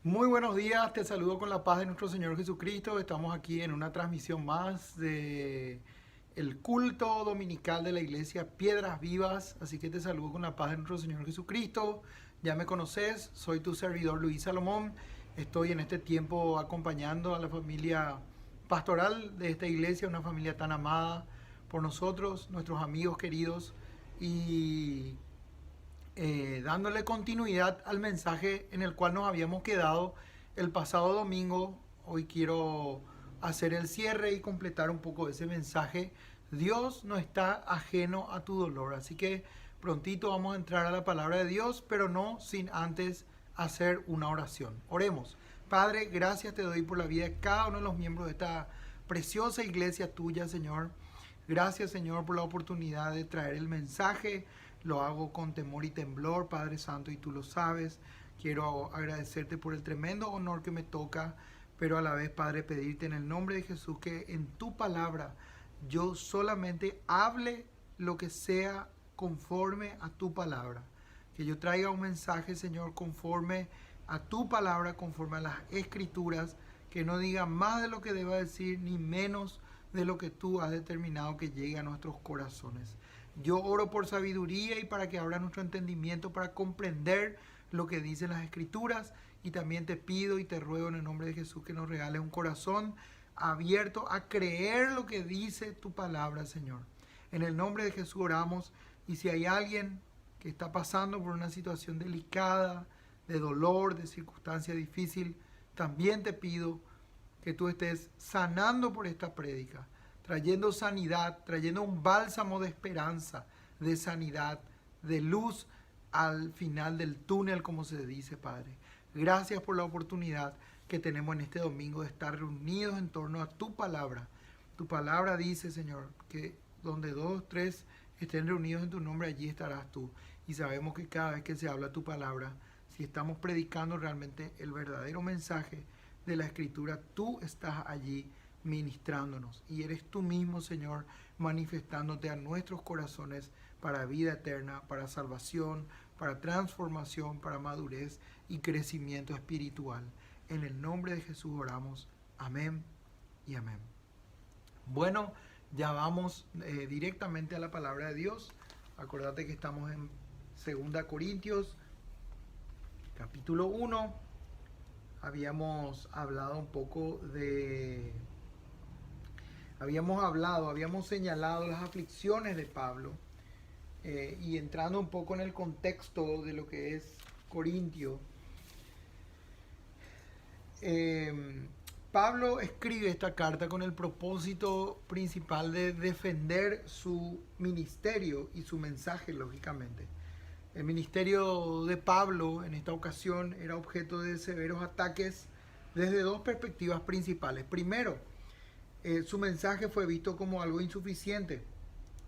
Muy buenos días, te saludo con la paz de nuestro Señor Jesucristo. Estamos aquí en una transmisión más de el culto dominical de la iglesia Piedras Vivas, así que te saludo con la paz de nuestro Señor Jesucristo. Ya me conoces, soy tu servidor Luis Salomón. Estoy en este tiempo acompañando a la familia pastoral de esta iglesia, una familia tan amada por nosotros, nuestros amigos queridos, y dándole continuidad al mensaje en el cual nos habíamos quedado el pasado domingo. Hoy quiero hacer el cierre y completar un poco ese mensaje. Dios no está ajeno a tu dolor, así que prontito vamos a entrar a la palabra de Dios, pero no sin antes hacer una oración. Oremos. Padre, gracias te doy por la vida de cada uno de los miembros de esta preciosa iglesia tuya, Señor. Gracias, Señor, por la oportunidad de traer el mensaje. Lo hago con temor y temblor, Padre Santo, y tú lo sabes. Quiero agradecerte por el tremendo honor que me toca, pero a la vez, Padre, pedirte en el nombre de Jesús que en tu palabra yo solamente hable lo que sea conforme a tu palabra. Que yo traiga un mensaje, Señor, conforme a tu palabra, conforme a las escrituras, que no diga más de lo que deba decir, ni menos de lo que tú has determinado que llegue a nuestros corazones. Yo oro por sabiduría y para que abra nuestro entendimiento para comprender lo que dicen las escrituras, y también te pido y te ruego en el nombre de Jesús que nos regales un corazón abierto a creer lo que dice tu palabra, Señor. En el nombre de Jesús oramos, y si hay alguien que está pasando por una situación delicada, de dolor, de circunstancia difícil, también te pido que tú estés sanando por esta prédica, trayendo sanidad, trayendo un bálsamo de esperanza, de sanidad, de luz al final del túnel, como se dice, Padre. Gracias por la oportunidad que tenemos en este domingo de estar reunidos en torno a tu palabra. Tu palabra dice, Señor, que donde dos, tres estén reunidos en tu nombre, allí estarás tú. Y sabemos que cada vez que se habla tu palabra, si estamos predicando realmente el verdadero mensaje de la Escritura, tú estás allí ministrándonos, y eres tú mismo, Señor, manifestándote a nuestros corazones para vida eterna, para salvación, para transformación, para madurez y crecimiento espiritual. En el nombre de Jesús oramos. Amén y amén. Bueno, ya vamos directamente a la palabra de Dios. Acordate que estamos en 2 Corintios, capítulo 1. Habíamos hablado un poco de... Habíamos señalado las aflicciones de Pablo, y entrando un poco en el contexto de lo que es Corintio. Pablo escribe esta carta con el propósito principal de defender su ministerio y su mensaje, lógicamente. El ministerio de Pablo en esta ocasión era objeto de severos ataques desde dos perspectivas principales. Primero, su mensaje fue visto como algo insuficiente,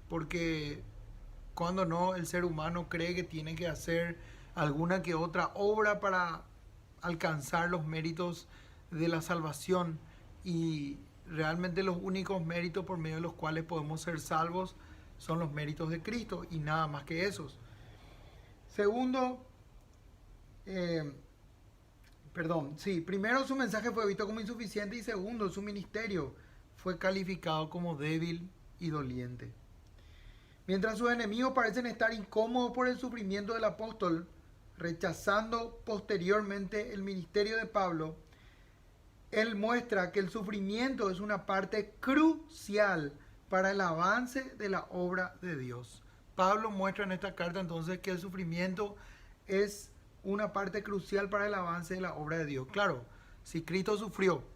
porque cuando no, el ser humano cree que tiene que hacer alguna que otra obra para alcanzar los méritos de la salvación, y realmente los únicos méritos por medio de los cuales podemos ser salvos son los méritos de Cristo y nada más que esos. Segundo, eh, primero su mensaje fue visto como insuficiente, y segundo, su ministerio fue calificado como débil y doliente. Mientras sus enemigos parecen estar incómodos por el sufrimiento del apóstol, rechazando posteriormente el ministerio de Pablo, él muestra que el sufrimiento es una parte crucial para el avance de la obra de Dios. Pablo muestra en esta carta entonces que el sufrimiento es una parte crucial para el avance de la obra de Dios. Claro, si Cristo sufrió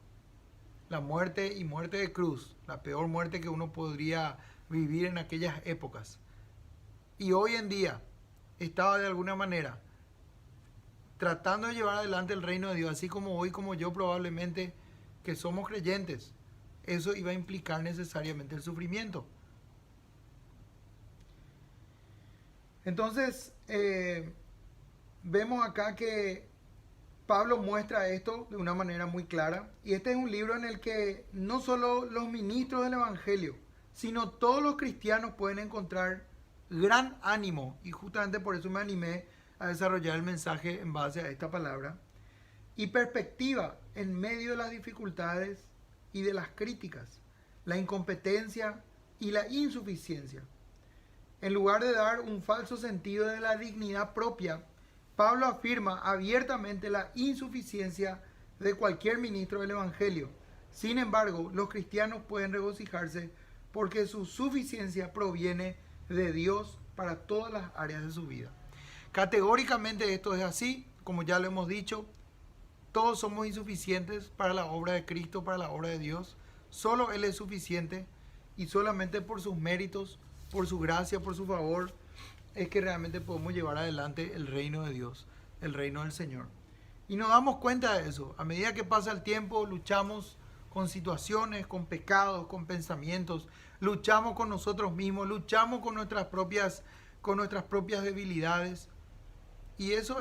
la muerte, y muerte de cruz, la peor muerte que uno podría vivir en aquellas épocas, y hoy en día estaba de alguna manera tratando de llevar adelante el reino de Dios, así como hoy, como yo probablemente, que somos creyentes, eso iba a implicar necesariamente el sufrimiento. Entonces, vemos acá que Pablo muestra esto de una manera muy clara, y este es un libro en el que no solo los ministros del Evangelio, sino todos los cristianos pueden encontrar gran ánimo, y justamente por eso me animé a desarrollar el mensaje en base a esta palabra. y perspectiva en medio de las dificultades y de las críticas, la incompetencia y la insuficiencia. En lugar de dar un falso sentido de la dignidad propia, Pablo afirma abiertamente la insuficiencia de cualquier ministro del Evangelio. Sin embargo, los cristianos pueden regocijarse porque su suficiencia proviene de Dios para todas las áreas de su vida. Categóricamente esto es así, como ya lo hemos dicho, todos somos insuficientes para la obra de Cristo, para la obra de Dios. Solo Él es suficiente y solamente por sus méritos, por su gracia, por su favor, es que realmente podemos llevar adelante el reino de Dios, el reino del Señor. Y nos damos cuenta de eso. A medida que pasa el tiempo, luchamos con situaciones, con pecados, con pensamientos, luchamos con nosotros mismos, luchamos con nuestras propias debilidades. Y eso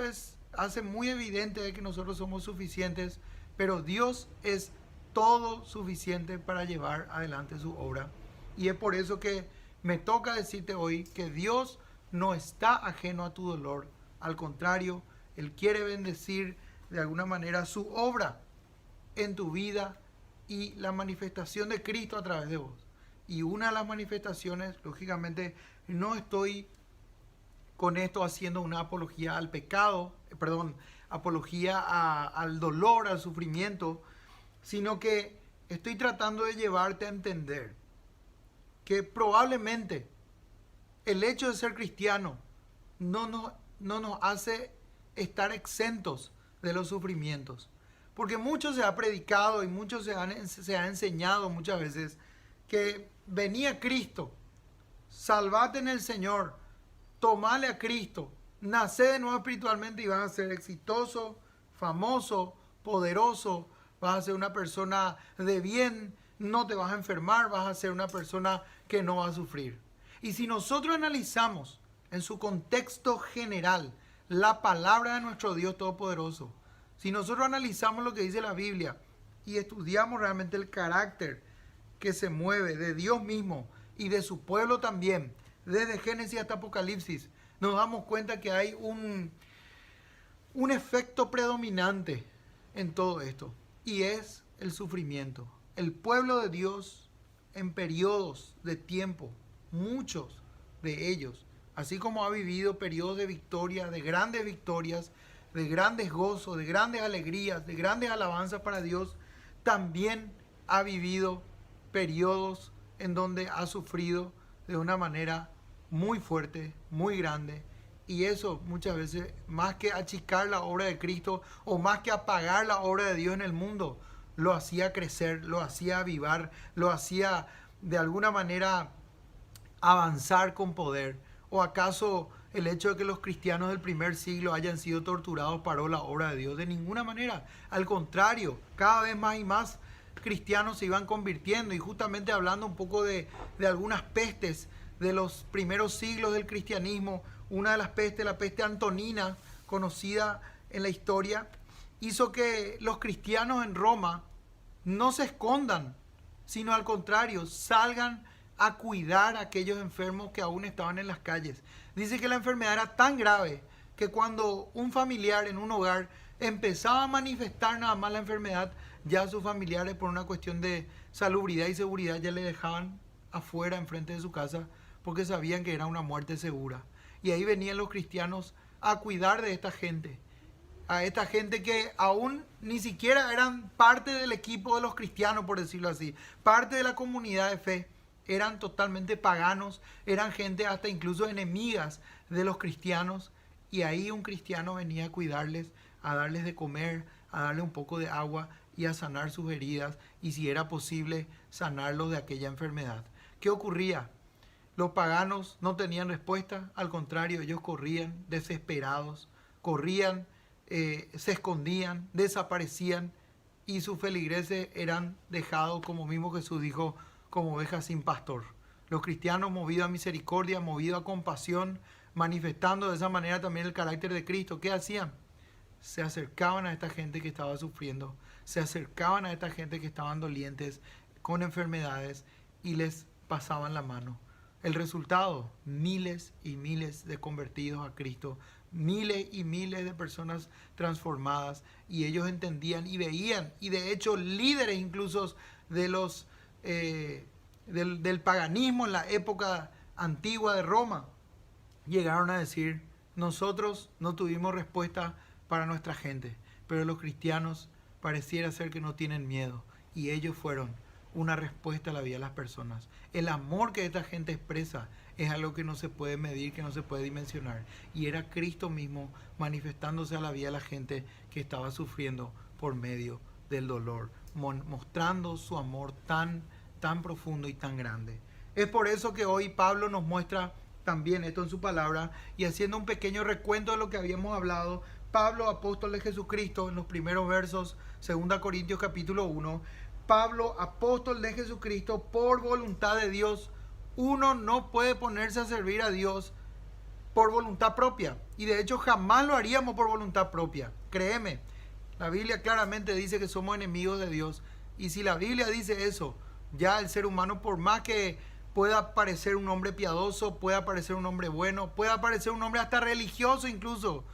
hace muy evidente de que nosotros somos suficientes, pero Dios es todo suficiente para llevar adelante su obra. Y es por eso que me toca decirte hoy que Dios no está ajeno a tu dolor. Al contrario, Él quiere bendecir de alguna manera su obra en tu vida y la manifestación de Cristo a través de vos. Y una de las manifestaciones, lógicamente, no estoy con esto haciendo una apología al pecado, apología al dolor, al sufrimiento, sino que estoy tratando de llevarte a entender que probablemente el hecho de ser cristiano no nos hace estar exentos de los sufrimientos. Porque mucho se ha predicado y mucho se ha enseñado muchas veces que venía Cristo, salvate en el Señor, tomale a Cristo, nace de nuevo espiritualmente y vas a ser exitoso, famoso, poderoso, vas a ser una persona de bien, no te vas a enfermar, vas a ser una persona que no va a sufrir. Y si nosotros analizamos en su contexto general la palabra de nuestro Dios Todopoderoso, si nosotros analizamos lo que dice la Biblia y estudiamos realmente el carácter que se mueve de Dios mismo y de su pueblo también, desde Génesis hasta Apocalipsis, nos damos cuenta que hay un efecto predominante en todo esto, y es el sufrimiento. El pueblo de Dios en periodos de tiempo, muchos de ellos, así como ha vivido periodos de victoria, de grandes gozos, de grandes alegrías, de grandes alabanzas para Dios, también ha vivido periodos en donde ha sufrido de una manera muy fuerte, muy grande. Y eso muchas veces, más que achicar la obra de Cristo o más que apagar la obra de Dios en el mundo, lo hacía crecer, lo hacía avivar, lo hacía de alguna manera avanzar con poder. ¿O acaso el hecho de que los cristianos del primer siglo hayan sido torturados paró la obra de Dios? De ninguna manera. Al contrario, cada vez más y más cristianos se iban convirtiendo. Y justamente hablando un poco de algunas pestes de los primeros siglos del cristianismo, una de las pestes, la peste antonina, conocida en la historia, hizo que los cristianos en Roma no se escondan, sino al contrario, salgan a cuidar a aquellos enfermos que aún estaban en las calles. Dice que la enfermedad era tan grave que cuando un familiar en un hogar empezaba a manifestar nada más la enfermedad, ya sus familiares, por una cuestión de salubridad y seguridad, ya le dejaban afuera, enfrente de su casa, porque sabían que era una muerte segura. Y ahí venían los cristianos a cuidar de esta gente, a esta gente que aún ni siquiera eran parte del equipo de los cristianos, por decirlo así, parte de la comunidad de fe. Eran totalmente paganos, eran gente hasta incluso enemigas de los cristianos, y ahí un cristiano venía a cuidarles, a darles de comer, a darle un poco de agua y a sanar sus heridas, y si era posible, sanarlos de aquella enfermedad. ¿Qué ocurría? Los paganos no tenían respuesta, al contrario, ellos corrían desesperados, corrían, se escondían, desaparecían, y sus feligreses eran dejados, como mismo Jesús dijo, como ovejas sin pastor. Los cristianos, movidos a misericordia, movidos a compasión, manifestando de esa manera también el carácter de Cristo, ¿qué hacían? Se acercaban a esta gente que estaba sufriendo, se acercaban a esta gente que estaban dolientes, con enfermedades, y les pasaban la mano. El resultado, miles y miles de convertidos a Cristo, miles y miles de personas transformadas, y ellos entendían y veían, y de hecho líderes incluso de los, del paganismo en la época antigua de Roma, llegaron a decir: nosotros no tuvimos respuesta para nuestra gente, pero los cristianos pareciera ser que no tienen miedo, y ellos fueron una respuesta a la vida de las personas. El amor que esta gente expresa es algo que no se puede medir, que no se puede dimensionar, y era Cristo mismo manifestándose a la vida de la gente que estaba sufriendo por medio del dolor, mostrando su amor tan profundo y tan grande. Es por eso que hoy Pablo nos muestra también esto en su palabra, y haciendo un pequeño recuento de lo que habíamos hablado, Pablo, apóstol de Jesucristo, en los primeros versos, 2 Corintios capítulo 1, Pablo, apóstol de Jesucristo, por voluntad de Dios. Uno no puede ponerse a servir a Dios por voluntad propia, y de hecho jamás lo haríamos por voluntad propia. Créeme, la Biblia claramente dice que somos enemigos de Dios, y si la Biblia dice eso, ya el ser humano, por más que pueda parecer un hombre piadoso, pueda parecer un hombre bueno, pueda parecer un hombre hasta religioso incluso,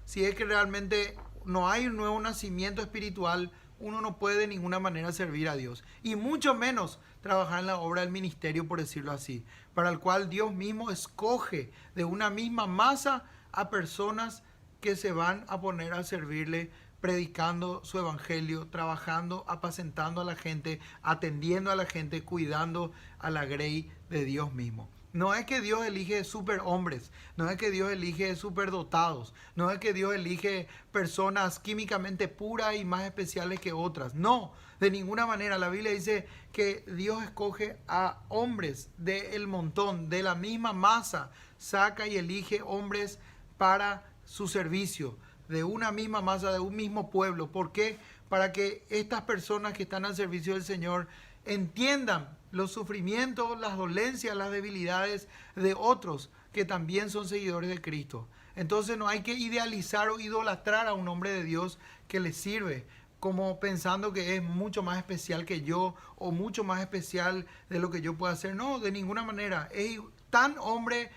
si es que realmente no hay un nuevo nacimiento espiritual, uno no puede de ninguna manera servir a Dios, y mucho menos trabajar en la obra del ministerio, por decirlo así, para el cual Dios mismo escoge de una misma masa a personas que se van a poner a servirle, predicando su evangelio, trabajando, apacentando a la gente, atendiendo a la gente, cuidando a la grey de Dios mismo. No es que Dios elige superhombres, no es que Dios elige superdotados, no es que Dios elige personas químicamente puras y más especiales que otras. No, de ninguna manera. La Biblia dice que Dios escoge a hombres del montón, de la misma masa, saca y elige hombres para su servicio, de una misma masa, de un mismo pueblo. ¿Por qué? Para que estas personas que están al servicio del Señor entiendan los sufrimientos, las dolencias, las debilidades de otros que también son seguidores de Cristo. Entonces no hay que idealizar o idolatrar a un hombre de Dios que le sirve, como pensando que es mucho más especial que yo o mucho más especial de lo que yo pueda hacer. No, de ninguna manera. Es tan hombre,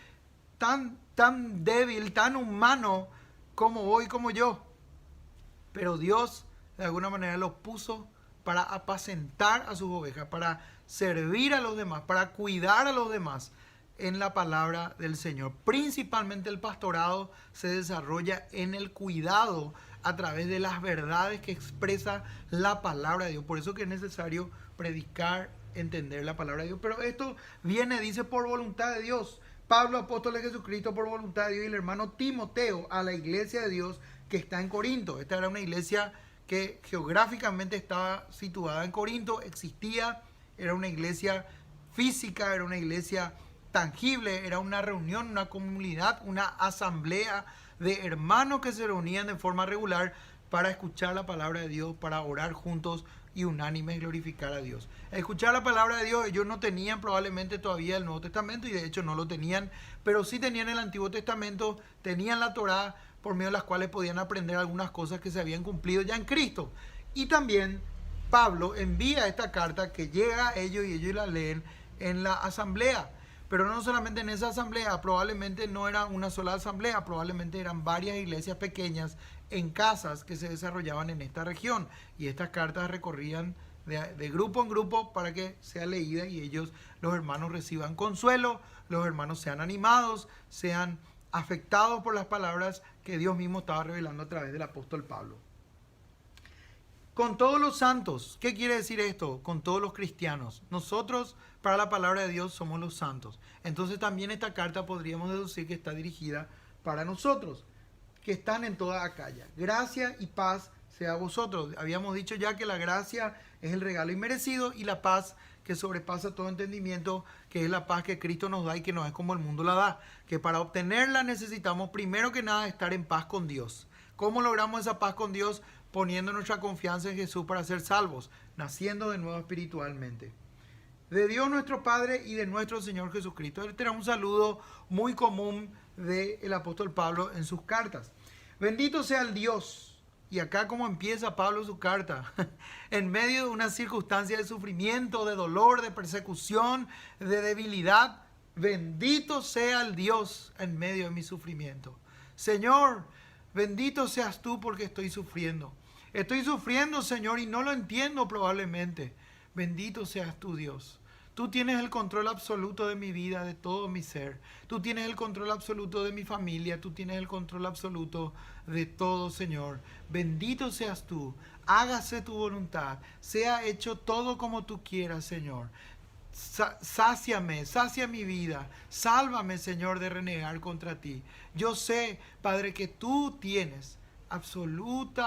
tan débil, tan humano como vos y como yo. Pero Dios de alguna manera los puso para apacentar a sus ovejas, para servir a los demás, para cuidar a los demás en la palabra del Señor. Principalmente el pastorado se desarrolla en el cuidado a través de las verdades que expresa la palabra de Dios. Por eso que es necesario predicar, entender la palabra de Dios. Pero esto viene, dice, por voluntad de Dios. Pablo, apóstol de Jesucristo, por voluntad de Dios, y el hermano Timoteo, a la iglesia de Dios que está en Corinto. Esta era una iglesia que geográficamente estaba situada en Corinto, existía, era una iglesia física, era una iglesia tangible, era una reunión, una comunidad, una asamblea de hermanos que se reunían de forma regular para escuchar la palabra de Dios, para orar juntos y unánimes glorificar a Dios. Escuchar la palabra de Dios, ellos no tenían probablemente todavía el Nuevo Testamento, y de hecho no lo tenían, pero sí tenían el Antiguo Testamento, tenían la Torá, por medio de las cuales podían aprender algunas cosas que se habían cumplido ya en Cristo. Y también Pablo envía esta carta que llega a ellos y ellos la leen en la asamblea. Pero no solamente en esa asamblea, probablemente no era una sola asamblea, probablemente eran varias iglesias pequeñas en casas que se desarrollaban en esta región. Y estas cartas recorrían de grupo en grupo para que sea leída y ellos, los hermanos, reciban consuelo, los hermanos sean animados, sean afectados por las palabras que Dios mismo estaba revelando a través del apóstol Pablo. Con todos los santos, ¿qué quiere decir esto? Con todos los cristianos. Nosotros, para la palabra de Dios, somos los santos. Entonces también esta carta podríamos deducir que está dirigida para nosotros, que están en toda Acaya. Gracia y paz sea a vosotros. Habíamos dicho ya que la gracia es el regalo inmerecido, y la paz que sobrepasa todo entendimiento, que es la paz que Cristo nos da y que no es como el mundo la da. Que para obtenerla necesitamos primero que nada estar en paz con Dios. ¿Cómo logramos esa paz con Dios? Poniendo nuestra confianza en Jesús para ser salvos, naciendo de nuevo espiritualmente. De Dios nuestro Padre y de nuestro Señor Jesucristo. Este era un saludo muy común del apóstol Pablo en sus cartas. Bendito sea el Dios. Y acá como empieza Pablo su carta, en medio de una circunstancia de sufrimiento, de dolor, de persecución, de debilidad. Bendito sea el Dios en medio de mi sufrimiento. Señor, bendito seas tú porque estoy sufriendo. Estoy sufriendo, Señor, y no lo entiendo probablemente. Bendito seas tú, Dios. Tú tienes el control absoluto de mi vida, de todo mi ser. Tú tienes el control absoluto de mi familia. Tú tienes el control absoluto de todo, Señor. Bendito seas tú. Hágase tu voluntad. Sea hecho todo como tú quieras, Señor. Sáciame, sacia mi vida. Sálvame, Señor, de renegar contra ti. Yo sé, Padre, que tú tienes absolutos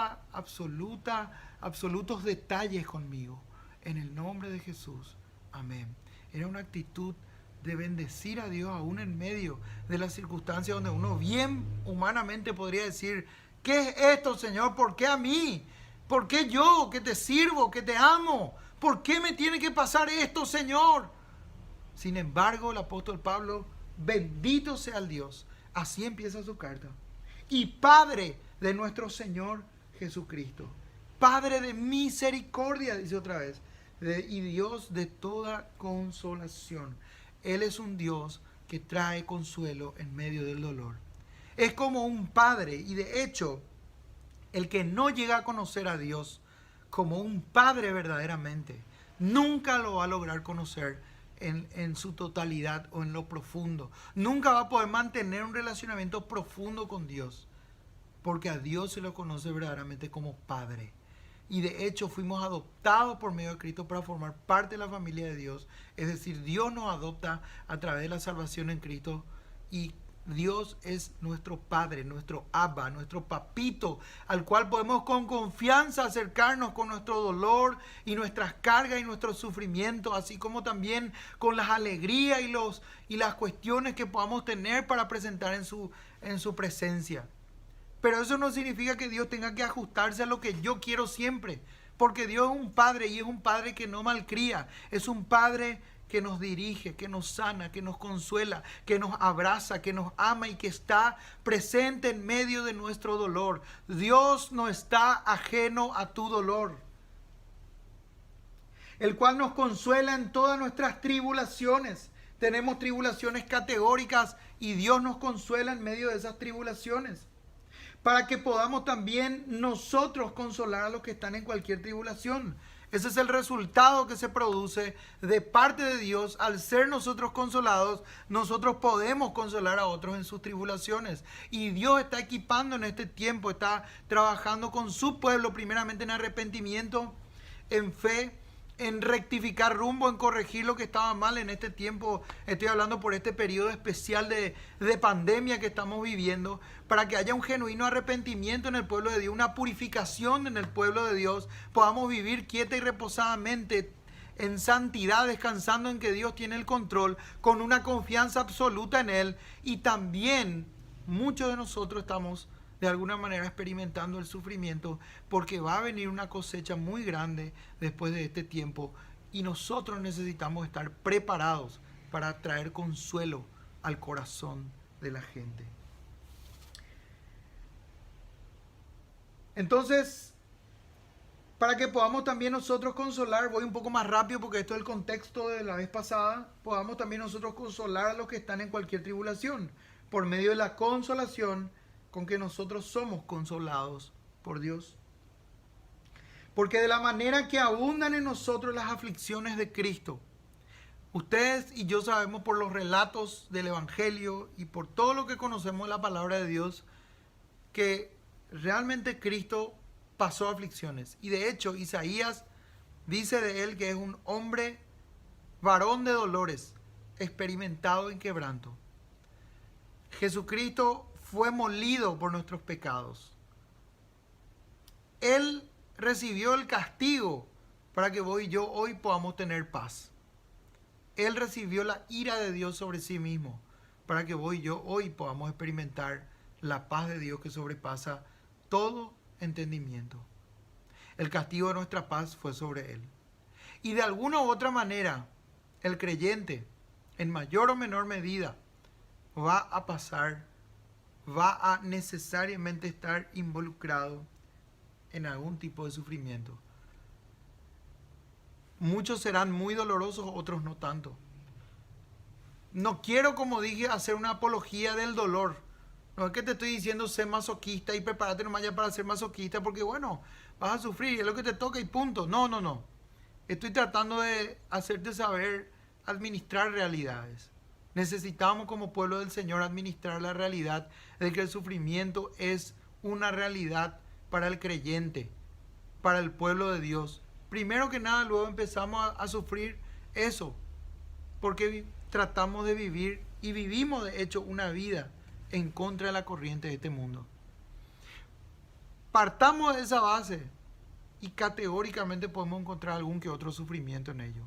detalles conmigo. En el nombre de Jesús. Amén. Era una actitud de bendecir a Dios aún en medio de las circunstancias donde uno bien humanamente podría decir, ¿qué es esto, Señor? ¿Por qué a mí? ¿Por qué yo, que te sirvo, que te amo? ¿Por qué me tiene que pasar esto, Señor? Sin embargo, el apóstol Pablo, bendito sea el Dios, así empieza su carta, y Padre de nuestro Señor Jesucristo, Padre de misericordia, dice otra vez, y Dios de toda consolación. Él es un Dios que trae consuelo en medio del dolor. Es como un padre, y de hecho, el que no llega a conocer a Dios como un padre verdaderamente, nunca lo va a lograr conocer en su totalidad o en lo profundo. Nunca va a poder mantener un relacionamiento profundo con Dios, porque a Dios se lo conoce verdaderamente como Padre. Y de hecho fuimos adoptados por medio de Cristo para formar parte de la familia de Dios. Es decir, Dios nos adopta a través de la salvación en Cristo, y Dios es nuestro Padre, nuestro Abba, nuestro papito, al cual podemos con confianza acercarnos con nuestro dolor y nuestras cargas y nuestros sufrimientos, así como también con las alegrías y las cuestiones que podamos tener para presentar en su presencia. Pero eso no significa que Dios tenga que ajustarse a lo que yo quiero siempre, porque Dios es un Padre, y es un Padre que no malcría, es un Padre que nos dirige, que nos sana, que nos consuela, que nos abraza, que nos ama y que está presente en medio de nuestro dolor. Dios no está ajeno a tu dolor, el cual nos consuela en todas nuestras tribulaciones. Tenemos tribulaciones categóricas y Dios nos consuela en medio de esas tribulaciones, para que podamos también nosotros consolar a los que están en cualquier tribulación. Ese es el resultado que se produce de parte de Dios. Al ser nosotros consolados, nosotros podemos consolar a otros en sus tribulaciones. Y Dios está equipando en este tiempo, está trabajando con su pueblo, primeramente en arrepentimiento, en fe, en rectificar rumbo, en corregir lo que estaba mal en este tiempo. Estoy hablando por este periodo especial de pandemia que estamos viviendo, para que haya un genuino arrepentimiento en el pueblo de Dios, una purificación en el pueblo de Dios, podamos vivir quieta y reposadamente en santidad, descansando en que Dios tiene el control, con una confianza absoluta en Él. Y también muchos de nosotros estamos de alguna manera experimentando el sufrimiento, porque va a venir una cosecha muy grande después de este tiempo, y nosotros necesitamos estar preparados para traer consuelo al corazón de la gente. Entonces, para que podamos también nosotros consolar, voy un poco más rápido porque esto es el contexto de la vez pasada, podamos también nosotros consolar a los que están en cualquier tribulación, por medio de la consolación con que nosotros somos consolados por Dios. Porque de la manera que abundan en nosotros las aflicciones de Cristo, ustedes y yo sabemos por los relatos del Evangelio y por todo lo que conocemos de la palabra de Dios, que realmente Cristo pasó aflicciones. Y de hecho, Isaías dice de él que es un hombre, varón de dolores, experimentado en quebranto. Jesucristo fue molido por nuestros pecados. Él recibió el castigo para que vos y yo hoy podamos tener paz. Él recibió la ira de Dios sobre sí mismo para que vos y yo hoy podamos experimentar la paz de Dios que sobrepasa todo entendimiento. El castigo de nuestra paz fue sobre Él. Y de alguna u otra manera, el creyente, en mayor o menor medida, va a pasar, va a necesariamente estar involucrado en algún tipo de sufrimiento. Muchos serán muy dolorosos, otros no tanto. No quiero, como dije, hacer una apología del dolor, No es que te estoy diciendo ser masoquista y prepárate nomás ya para ser masoquista porque bueno, vas a sufrir, es lo que te toca y punto. No, no, no. Estoy tratando de hacerte saber administrar realidades. Necesitamos como pueblo del Señor administrar la realidad de que el sufrimiento es una realidad para el creyente, para el pueblo de Dios. Primero que nada, luego empezamos a sufrir eso, porque tratamos de vivir y vivimos de hecho una vida en contra de la corriente de este mundo. Partamos de esa base y categóricamente podemos encontrar algún que otro sufrimiento en ello.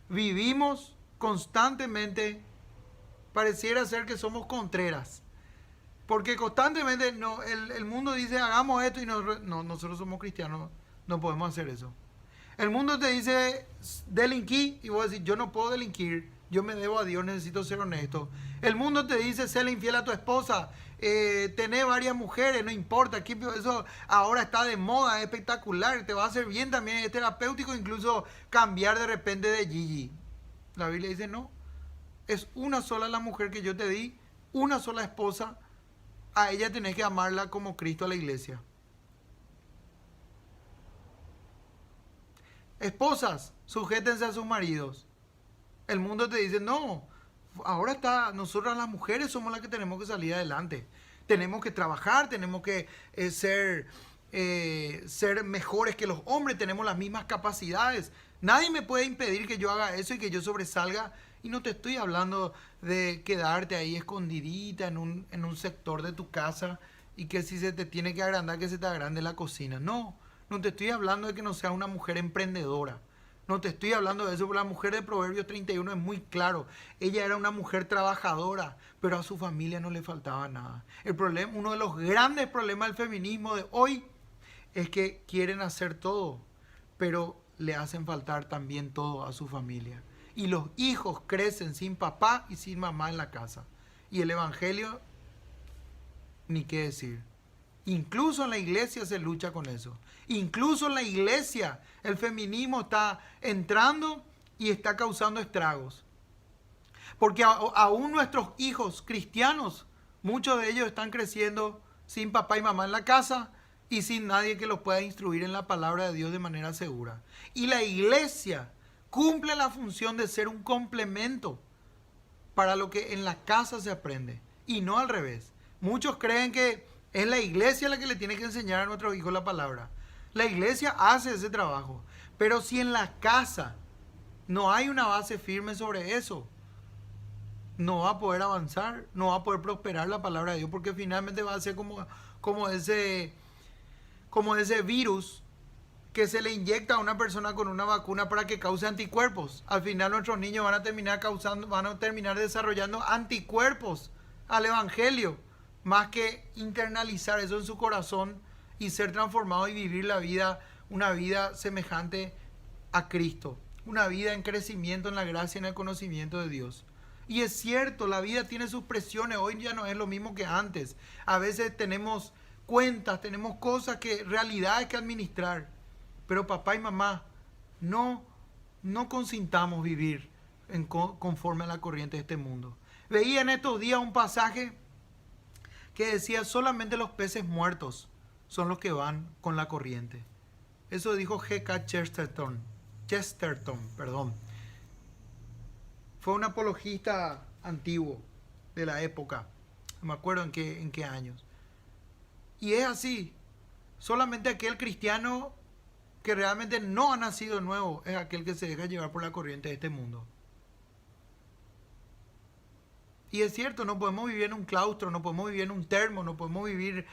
Vivimos constantemente, pareciera ser que somos contreras, porque constantemente el mundo dice hagamos esto y nosotros somos cristianos, no podemos hacer eso. El mundo te dice delinquí y vos decís yo no puedo delinquir, yo me debo a Dios, necesito ser honesto. El mundo te dice séle infiel a tu esposa, tener varias mujeres, no importa, eso ahora está de moda, es espectacular, te va a hacer bien también, es terapéutico incluso cambiar de repente de Gigi. La Biblia dice no, es una sola la mujer que yo te di, una sola esposa, a ella tenés que amarla como Cristo a la iglesia. Esposas, sujétense a sus maridos. El mundo te dice, no, ahora nosotras las mujeres somos las que tenemos que salir adelante. Tenemos que trabajar, tenemos que ser mejores que los hombres, tenemos las mismas capacidades. Nadie me puede impedir que yo haga eso y que yo sobresalga. Y no te estoy hablando de quedarte ahí escondidita en un sector de tu casa y que si se te tiene que agrandar, que se te agrande la cocina. No, no te estoy hablando de que no seas una mujer emprendedora. No te estoy hablando de eso, porque la mujer de Proverbios 31 es muy claro. Ella era una mujer trabajadora, pero a su familia no le faltaba nada. Uno de los grandes problemas del feminismo de hoy es que quieren hacer todo, pero le hacen faltar también todo a su familia. Y los hijos crecen sin papá y sin mamá en la casa. Y el evangelio, ni qué decir. Incluso en la iglesia se lucha con eso. Incluso en la iglesia el feminismo está entrando y está causando estragos. Porque aún nuestros hijos cristianos, muchos de ellos están creciendo sin papá y mamá en la casa y sin nadie que los pueda instruir en la palabra de Dios de manera segura. Y la iglesia cumple la función de ser un complemento para lo que en la casa se aprende y no al revés. Muchos creen que es la iglesia la que le tiene que enseñar a nuestros hijos la palabra. La iglesia hace ese trabajo, pero si en la casa no hay una base firme sobre eso, no va a poder avanzar, no va a poder prosperar la palabra de Dios, porque finalmente va a ser como ese virus que se le inyecta a una persona con una vacuna para que cause anticuerpos. Al final nuestros niños van a terminar desarrollando anticuerpos al evangelio, más que internalizar eso en su corazón y ser transformado y vivir una vida semejante a Cristo, una vida en crecimiento en la gracia y en el conocimiento de Dios. Y es cierto, la vida tiene sus presiones, hoy ya no es lo mismo que antes. A veces tenemos cuentas, tenemos realidades que administrar. Pero papá y mamá, no consintamos vivir conforme a la corriente de este mundo. Veía en estos días un pasaje que decía solamente los peces muertos son los que van con la corriente. Eso dijo G.K. Chesterton, perdón. Fue un apologista antiguo de la época, no me acuerdo en qué años. Y es así, solamente aquel cristiano que realmente no ha nacido de nuevo es aquel que se deja llevar por la corriente de este mundo. Y es cierto, no podemos vivir en un claustro, no podemos vivir en un termo, no podemos vivir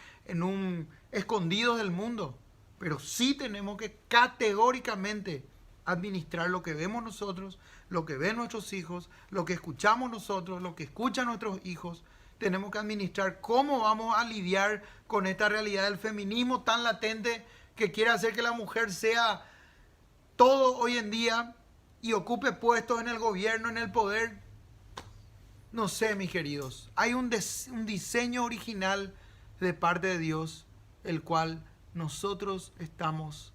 escondidos del mundo, pero sí tenemos que categóricamente administrar lo que vemos nosotros, lo que ven nuestros hijos, lo que escuchamos nosotros, lo que escuchan nuestros hijos. Tenemos que administrar cómo vamos a lidiar con esta realidad del feminismo tan latente que quiere hacer que la mujer sea todo hoy en día y ocupe puestos en el gobierno, en el poder. No sé, mis queridos, hay un diseño original de parte de Dios, el cual nosotros estamos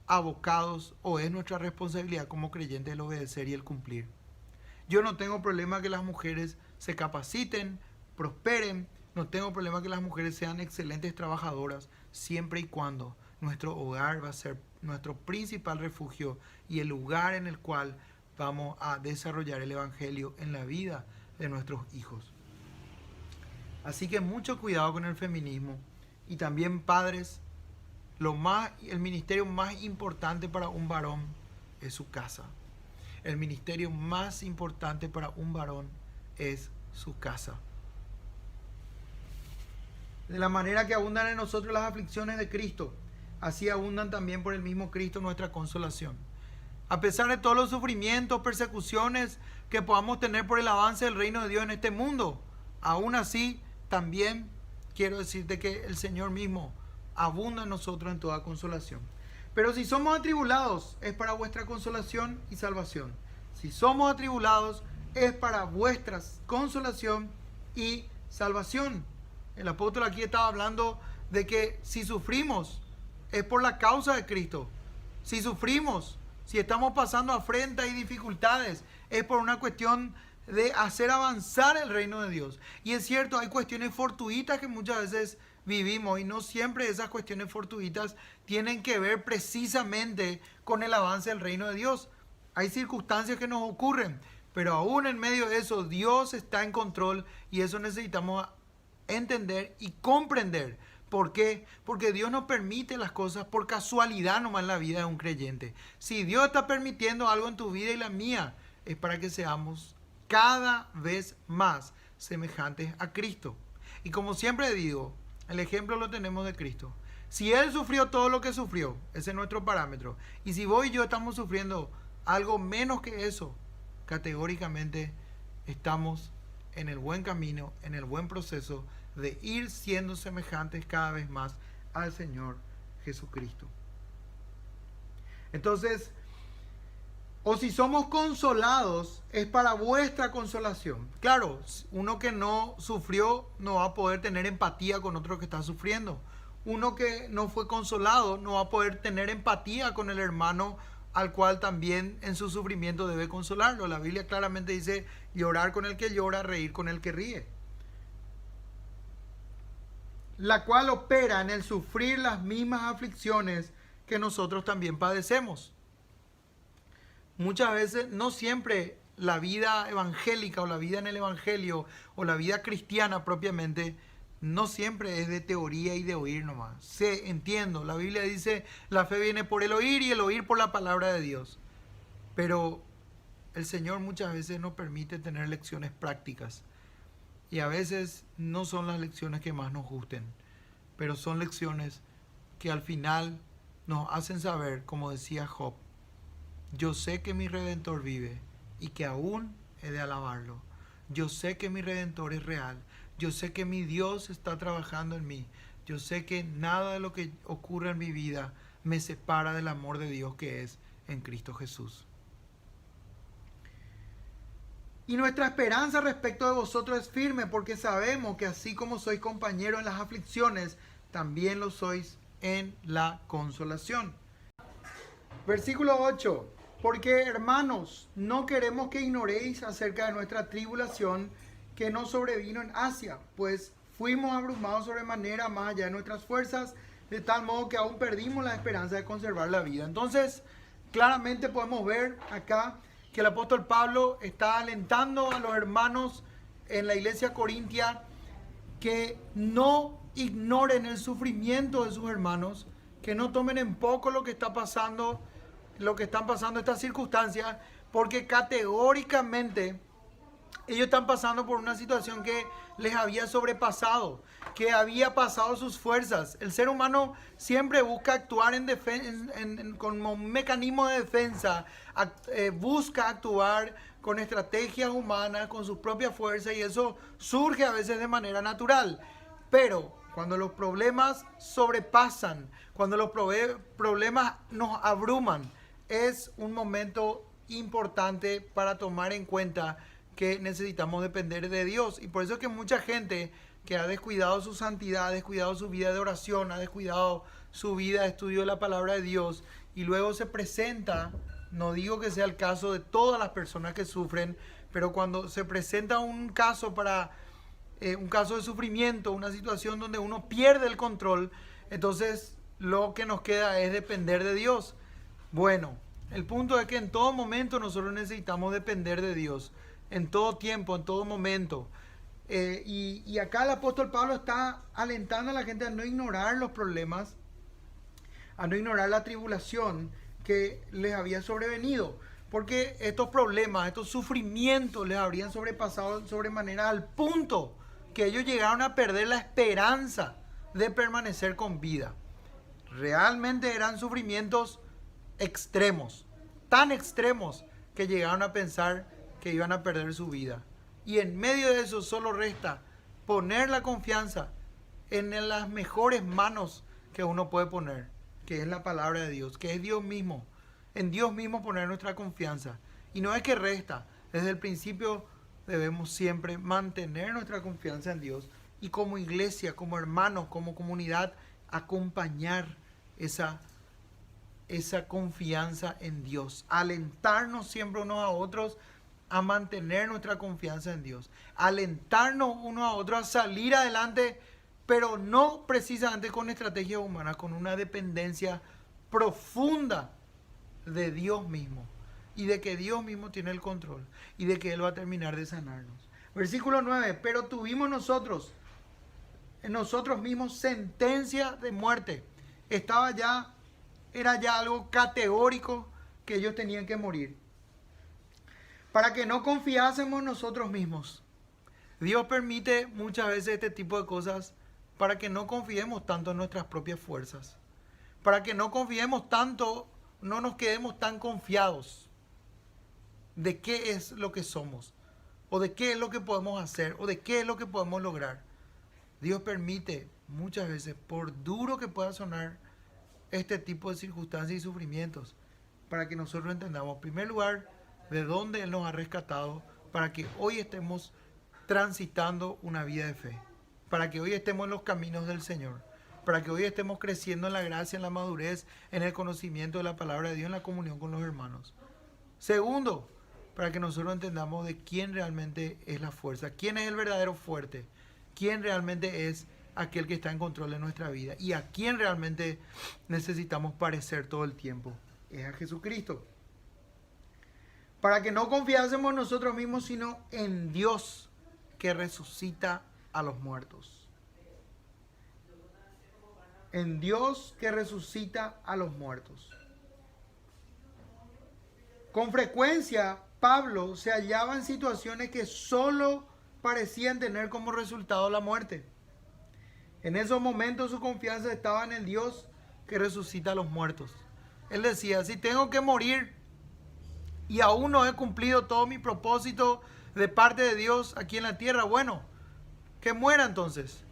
abocados o es nuestra responsabilidad como creyentes el obedecer y el cumplir. Yo no tengo problema que las mujeres se capaciten, prosperen. No tengo problema que las mujeres sean excelentes trabajadoras, siempre y cuando nuestro hogar va a ser nuestro principal refugio y el lugar en el cual vamos a desarrollar el evangelio en la vida de nuestros hijos. Así que mucho cuidado con el feminismo. Y también, padres, el ministerio más importante para un varón es su casa. El ministerio más importante para un varón es su casa. De la manera que abundan en nosotros las aflicciones de Cristo, así abundan también por el mismo Cristo nuestra consolación. A pesar de todos los sufrimientos, persecuciones que podamos tener por el avance del reino de Dios en este mundo, aún así también quiero decirte que el Señor mismo abunda en nosotros en toda consolación. Pero si somos atribulados, es para vuestra consolación y salvación. Si somos atribulados, es para vuestra consolación y salvación. El apóstol aquí estaba hablando de que si sufrimos, es por la causa de Cristo. Si sufrimos, si estamos pasando afrentas y dificultades, es por una cuestión de hacer avanzar el reino de Dios. Y es cierto, hay cuestiones fortuitas que muchas veces vivimos y no siempre esas cuestiones fortuitas tienen que ver precisamente con el avance del reino de Dios. Hay circunstancias que nos ocurren, pero aún en medio de eso Dios está en control y eso necesitamos entender y comprender. ¿Por qué? Porque Dios no permite las cosas por casualidad nomás en la vida de un creyente. Si Dios está permitiendo algo en tu vida y la mía, es para que seamos cada vez más semejantes a Cristo. Y como siempre digo, el ejemplo lo tenemos de Cristo. Si Él sufrió todo lo que sufrió, ese es nuestro parámetro. Y si vos y yo estamos sufriendo algo menos que eso, categóricamente estamos en el buen camino, en el buen proceso de ir siendo semejantes cada vez más al Señor Jesucristo. Entonces, o si somos consolados, es para vuestra consolación. Claro, uno que no sufrió no va a poder tener empatía con otro que está sufriendo. Uno que no fue consolado no va a poder tener empatía con el hermano al cual también en su sufrimiento debe consolarlo. La Biblia claramente dice: llorar con el que llora, reír con el que ríe. La cual opera en el sufrir las mismas aflicciones que nosotros también padecemos. Muchas veces, no siempre la vida evangélica o la vida en el evangelio o la vida cristiana propiamente, no siempre es de teoría y de oír nomás. Sí, entiendo, la Biblia dice: la fe viene por el oír y el oír por la palabra de Dios. Pero el Señor muchas veces nos permite tener lecciones prácticas. Y a veces no son las lecciones que más nos gusten, pero son lecciones que al final nos hacen saber, como decía Job: yo sé que mi Redentor vive y que aún he de alabarlo. Yo sé que mi Redentor es real. Yo sé que mi Dios está trabajando en mí. Yo sé que nada de lo que ocurre en mi vida me separa del amor de Dios que es en Cristo Jesús. Y nuestra esperanza respecto de vosotros es firme, porque sabemos que así como sois compañeros en las aflicciones, también lo sois en la consolación. Versículo 8. Porque, hermanos, no queremos que ignoréis acerca de nuestra tribulación que nos sobrevino en Asia, pues fuimos abrumados sobremanera más allá de nuestras fuerzas, de tal modo que aún perdimos la esperanza de conservar la vida. Entonces, claramente podemos ver acá que el apóstol Pablo está alentando a los hermanos en la iglesia corintia que no ignoren el sufrimiento de sus hermanos, que no tomen en poco lo que están pasando estas circunstancias, porque categóricamente ellos están pasando por una situación que les había sobrepasado, que había pasado sus fuerzas. El ser humano siempre busca actuar como un mecanismo de defensa, busca actuar con estrategias humanas, con sus propias fuerzas, y eso surge a veces de manera natural. Pero cuando los problemas sobrepasan, cuando los problemas nos abruman, es un momento importante para tomar en cuenta que necesitamos depender de Dios. Y por eso es que mucha gente que ha descuidado su santidad, ha descuidado su vida de oración, ha descuidado su vida de estudio de la palabra de Dios, y luego se presenta, no digo que sea el caso de todas las personas que sufren, Pero cuando se presenta un caso un caso de sufrimiento, una situación donde uno pierde el control, entonces lo que nos queda es depender de Dios. Bueno, el punto es que en todo momento nosotros necesitamos depender de Dios, en todo tiempo, en todo momento. Y acá el apóstol Pablo está alentando a la gente a no ignorar los problemas, a no ignorar la tribulación que les había sobrevenido, porque estos problemas, estos sufrimientos les habrían sobrepasado sobremanera al punto que ellos llegaron a perder la esperanza de permanecer con vida. Realmente eran sufrimientos extremos, tan extremos que llegaron a pensar que iban a perder su vida. Y en medio de eso solo resta poner la confianza en las mejores manos que uno puede poner, que es la palabra de Dios, que es Dios mismo. En Dios mismo poner nuestra confianza. Y no es que resta, desde el principio debemos siempre mantener nuestra confianza en Dios y como iglesia, como hermanos, como comunidad, acompañar esa confianza en Dios, alentarnos siempre unos a otros a mantener nuestra confianza en Dios, alentarnos unos a otros a salir adelante, pero no precisamente con estrategias humanas, con una dependencia profunda de Dios mismo y de que Dios mismo tiene el control y de que Él va a terminar de sanarnos. Versículo 9, pero tuvimos nosotros mismos sentencia de muerte. Era ya algo categórico que ellos tenían que morir. Para que no confiásemos nosotros mismos. Dios permite muchas veces este tipo de cosas para que no confiemos tanto en nuestras propias fuerzas. Para que no confiemos tanto, no nos quedemos tan confiados de qué es lo que somos, o de qué es lo que podemos hacer, o de qué es lo que podemos lograr. Dios permite muchas veces, por duro que pueda sonar este tipo de circunstancias y sufrimientos, para que nosotros entendamos, en primer lugar, de dónde Él nos ha rescatado, para que hoy estemos transitando una vida de fe, para que hoy estemos en los caminos del Señor, para que hoy estemos creciendo en la gracia, en la madurez, en el conocimiento de la palabra de Dios, en la comunión con los hermanos. Segundo, para que nosotros entendamos de quién realmente es la fuerza, quién es el verdadero fuerte, quién realmente es aquel que está en control de nuestra vida y a quién realmente necesitamos parecer todo el tiempo. Es a Jesucristo. Para que no confiásemos nosotros mismos, sino en Dios que resucita a los muertos. En Dios que resucita a los muertos. Con frecuencia, Pablo se hallaba en situaciones que solo parecían tener como resultado la muerte. En esos momentos su confianza estaba en el Dios que resucita a los muertos. Él decía, si tengo que morir y aún no he cumplido todo mi propósito de parte de Dios aquí en la tierra, bueno, que muera entonces,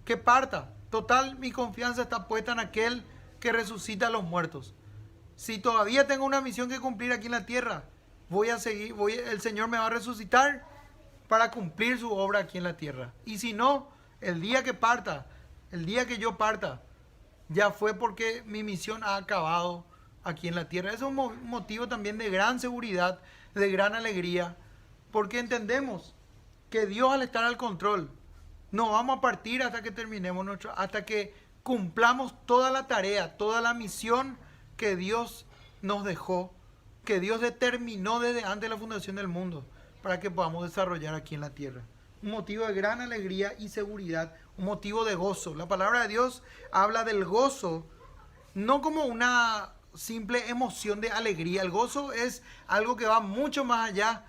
que parta. Total, mi confianza está puesta en aquel que resucita a los muertos. Si todavía tengo una misión que cumplir aquí en la tierra, voy a seguir, el Señor me va a resucitar para cumplir su obra aquí en la tierra. Y si no, el día que parta, el día que yo parta, ya fue porque mi misión ha acabado aquí en la tierra. Es un motivo también de gran seguridad, de gran alegría, porque entendemos que Dios, al estar al control, no vamos a partir hasta que terminemos hasta que cumplamos toda la tarea, toda la misión que Dios nos dejó, que Dios determinó desde antes de la fundación del mundo, para que podamos desarrollar aquí en la tierra. Un motivo de gran alegría y seguridad, un motivo de gozo. La palabra de Dios habla del gozo no como una simple emoción de alegría. El gozo es algo que va mucho más allá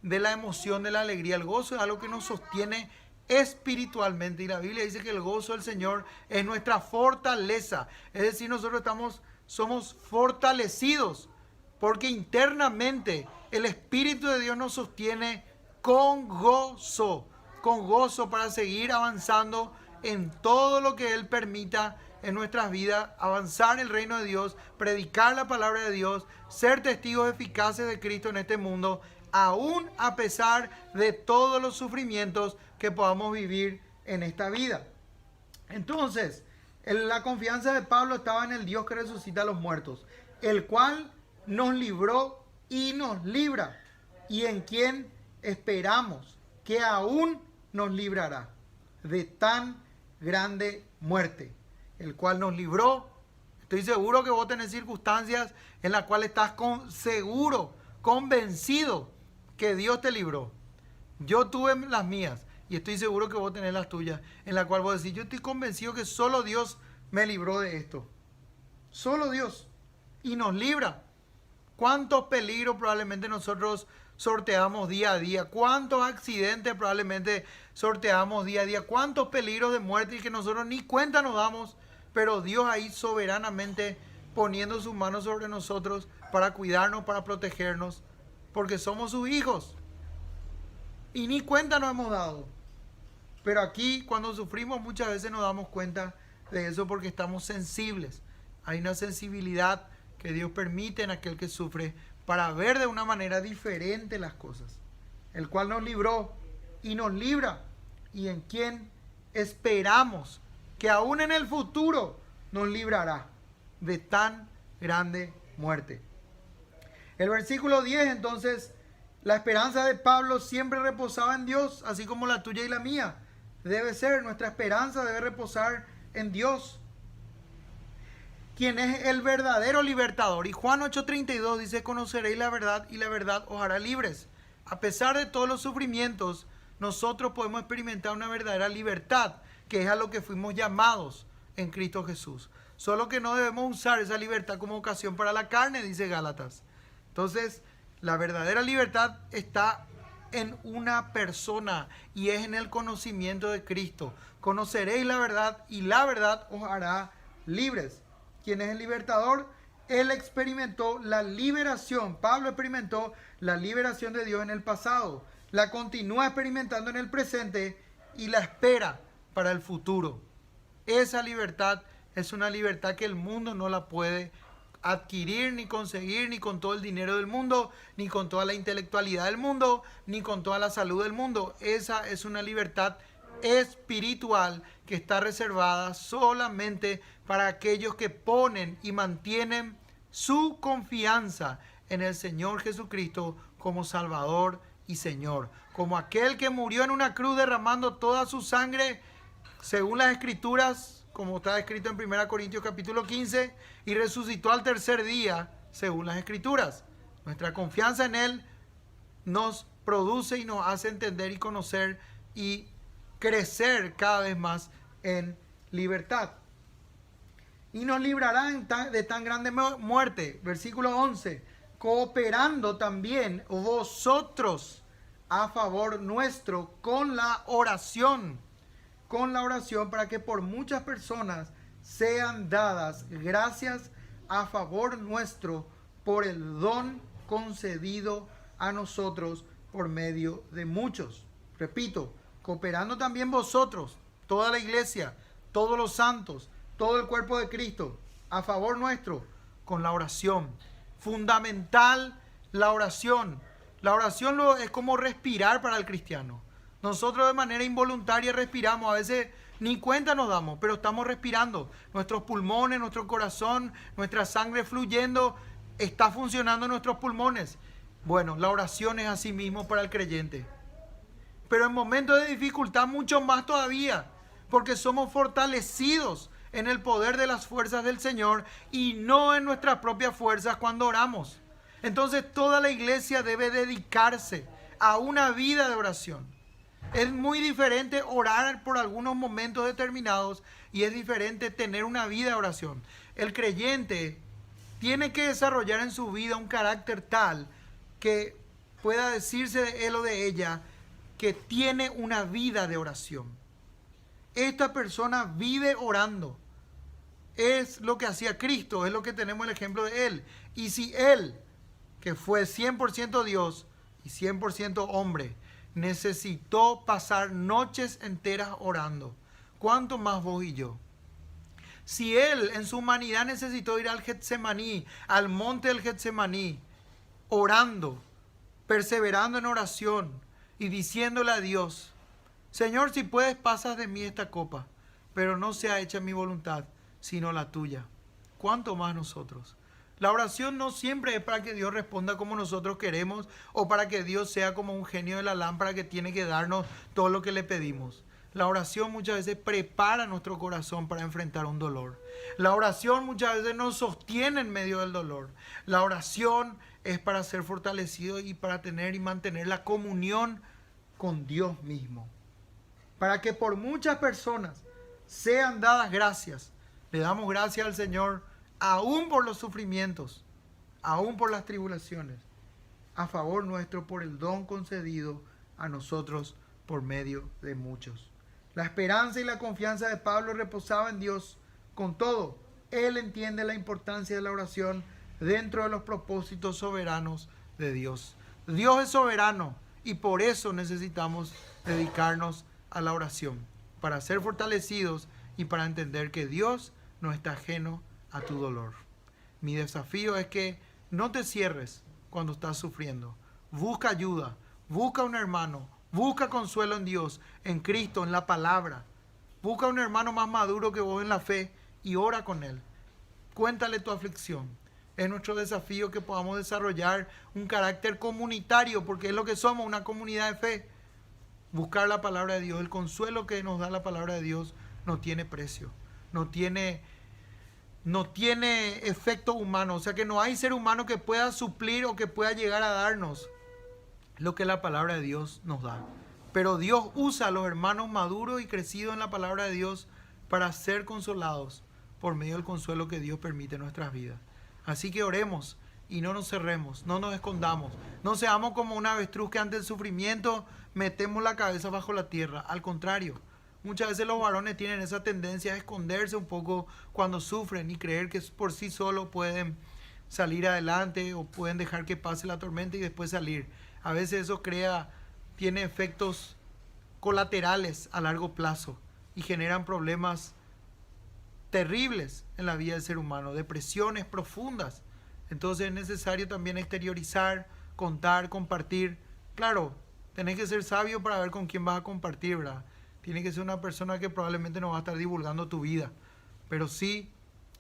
de la emoción de la alegría. El gozo es algo que nos sostiene espiritualmente, y la Biblia dice que el gozo del Señor es nuestra fortaleza. Es decir, nosotros somos fortalecidos porque internamente el Espíritu de Dios nos sostiene con gozo para seguir avanzando en todo lo que Él permita en nuestras vidas, avanzar en el reino de Dios, predicar la palabra de Dios, ser testigos eficaces de Cristo en este mundo, aún a pesar de todos los sufrimientos que podamos vivir en esta vida. Entonces, la confianza de Pablo estaba en el Dios que resucita a los muertos, el cual nos libró y nos libra y en quien esperamos que aún nos librará de tan grande muerte, el cual nos libró. Estoy seguro que vos tenés circunstancias en las cuales estás seguro, convencido que Dios te libró. Yo tuve las mías y estoy seguro que vos tenés las tuyas, en la cual vos decís, yo estoy convencido que solo Dios me libró de esto. Solo Dios. Y nos libra. ¿Cuántos peligros probablemente nosotros sorteamos día a día? ¿Cuántos accidentes probablemente sorteamos día a día? ¿Cuántos peligros de muerte y que nosotros ni cuenta nos damos? Pero Dios ahí soberanamente poniendo sus manos sobre nosotros para cuidarnos, para protegernos, porque somos sus hijos. Y ni cuenta nos hemos dado. Pero aquí cuando sufrimos muchas veces nos damos cuenta de eso porque estamos sensibles. Hay una sensibilidad que Dios permite en aquel que sufre para ver de una manera diferente las cosas. El cual nos libró y nos libra, y en quien esperamos que aún en el futuro nos librará de tan grande muerte. El versículo 10 entonces, la esperanza de Pablo siempre reposaba en Dios, así como la tuya y la mía. Debe ser, nuestra esperanza debe reposar en Dios, quien es el verdadero libertador. Y Juan 8:32 dice, conoceréis la verdad y la verdad os hará libres. A pesar de todos los sufrimientos, nosotros podemos experimentar una verdadera libertad, que es a lo que fuimos llamados en Cristo Jesús. Solo que no debemos usar esa libertad como ocasión para la carne, dice Gálatas. Entonces, la verdadera libertad está en una persona y es en el conocimiento de Cristo. Conoceréis la verdad y la verdad os hará libres. ¿Quién es el libertador? Él experimentó la liberación. Pablo experimentó la liberación de Dios en el pasado. La continúa experimentando en el presente y la espera para el futuro. Esa libertad es una libertad que el mundo no la puede adquirir ni conseguir ni con todo el dinero del mundo, ni con toda la intelectualidad del mundo, ni con toda la salud del mundo. Esa es una libertad espiritual que está reservada solamente para aquellos que ponen y mantienen su confianza en el Señor Jesucristo como Salvador y Señor, como aquel que murió en una cruz derramando toda su sangre según las Escrituras, como está escrito en 1 Corintios capítulo 15, y resucitó al tercer día según las Escrituras. Nuestra confianza en Él nos produce y nos hace entender y conocer y crecer cada vez más en libertad. Y nos librará de tan grande muerte. Versículo 11. Cooperando también vosotros a favor nuestro con la oración. Con la oración para que por muchas personas sean dadas gracias a favor nuestro por el don concedido a nosotros por medio de muchos. Repito, cooperando también vosotros, toda la iglesia, todos los santos, todo el cuerpo de Cristo, a favor nuestro, con la oración. Fundamental la oración. La oración es como respirar para el cristiano. Nosotros de manera involuntaria respiramos, a veces ni cuenta nos damos, pero estamos respirando. Nuestros pulmones, nuestro corazón, nuestra sangre fluyendo, está funcionando en nuestros pulmones. Bueno, la oración es así mismo para el creyente. Pero en momentos de dificultad mucho más todavía, porque somos fortalecidos en el poder de las fuerzas del Señor y no en nuestras propias fuerzas cuando oramos. Entonces toda la iglesia debe dedicarse a una vida de oración. Es muy diferente orar por algunos momentos determinados y es diferente tener una vida de oración. El creyente tiene que desarrollar en su vida un carácter tal que pueda decirse de él o de ella que tiene una vida de oración. Esta persona vive orando. Es lo que hacía Cristo, es lo que tenemos el ejemplo de Él. Y si Él, que fue 100% Dios y 100% hombre, necesitó pasar noches enteras orando, ¿cuánto más vos y yo? Si Él en su humanidad necesitó ir al Getsemaní, al monte del Getsemaní, orando, perseverando en oración y diciéndole a Dios, Señor, si puedes, pasas de mí esta copa, pero no sea hecha mi voluntad, sino la tuya. ¿Cuánto más nosotros? La oración no siempre es para que Dios responda como nosotros queremos o para que Dios sea como un genio de la lámpara que tiene que darnos todo lo que le pedimos. La oración muchas veces prepara nuestro corazón para enfrentar un dolor. La oración muchas veces nos sostiene en medio del dolor. La oración es para ser fortalecido y para tener y mantener la comunión con Dios mismo. Para que por muchas personas sean dadas gracias. Le damos gracias al Señor aún por los sufrimientos, aún por las tribulaciones, a favor nuestro por el don concedido a nosotros por medio de muchos. La esperanza y la confianza de Pablo reposaba en Dios. Con todo, él entiende la importancia de la oración dentro de los propósitos soberanos de Dios. Dios es soberano y por eso necesitamos dedicarnos a la oración, para ser fortalecidos y para entender que Dios no está ajeno a tu dolor. Mi desafío es que no te cierres cuando estás sufriendo. Busca ayuda, busca un hermano, busca consuelo en Dios, en Cristo, en la palabra. Busca un hermano más maduro que vos en la fe y ora con él. Cuéntale tu aflicción. Es nuestro desafío que podamos desarrollar un carácter comunitario, porque es lo que somos, una comunidad de fe. Buscar la palabra de Dios, el consuelo que nos da la palabra de Dios no tiene precio, no tiene efecto humano, o sea que no hay ser humano que pueda suplir o que pueda llegar a darnos lo que la palabra de Dios nos da. Pero Dios usa a los hermanos maduros y crecidos en la palabra de Dios para ser consolados por medio del consuelo que Dios permite en nuestras vidas. Así que oremos y no nos cerremos, no nos escondamos, no seamos como una avestruz que ante el sufrimiento metemos la cabeza bajo la tierra. Al contrario, muchas veces los varones tienen esa tendencia a esconderse un poco cuando sufren y creer que por sí solos pueden salir adelante o pueden dejar que pase la tormenta y después salir. A veces eso tiene efectos colaterales a largo plazo y generan problemas terribles en la vida del ser humano, depresiones profundas. Entonces es necesario también exteriorizar, contar, compartir. Claro, tenés que ser sabio para ver con quién vas a compartir, ¿verdad? Tiene que ser una persona que probablemente no va a estar divulgando tu vida, pero sí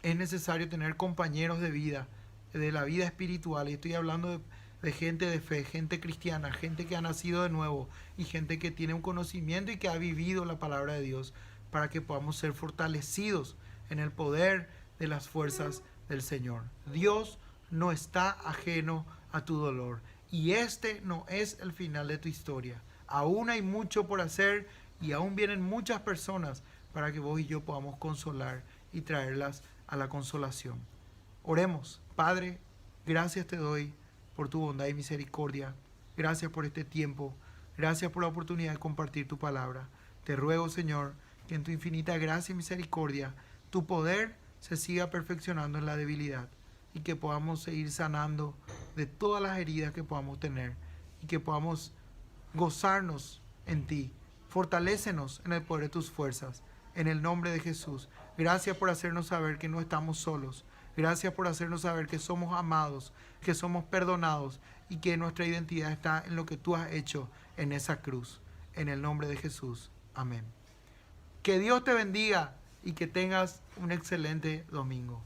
es necesario tener compañeros de vida, de la vida espiritual. Y estoy hablando de gente de fe, gente cristiana, gente que ha nacido de nuevo y gente que tiene un conocimiento y que ha vivido la palabra de Dios para que podamos ser fortalecidos en el poder de las fuerzas del Señor. Dios no está ajeno a tu dolor y este no es el final de tu historia. Aún hay mucho por hacer y aún vienen muchas personas para que vos y yo podamos consolar y traerlas a la consolación. Oremos. Padre, gracias te doy por tu bondad y misericordia. Gracias por este tiempo. Gracias por la oportunidad de compartir tu palabra. Te ruego, Señor, que en tu infinita gracia y misericordia tu poder se siga perfeccionando en la debilidad y que podamos seguir sanando de todas las heridas que podamos tener y que podamos gozarnos en ti. Fortalécenos en el poder de tus fuerzas. En el nombre de Jesús. Gracias por hacernos saber que no estamos solos. Gracias por hacernos saber que somos amados, que somos perdonados y que nuestra identidad está en lo que tú has hecho en esa cruz. En el nombre de Jesús. Amén. Que Dios te bendiga y que tengas un excelente domingo.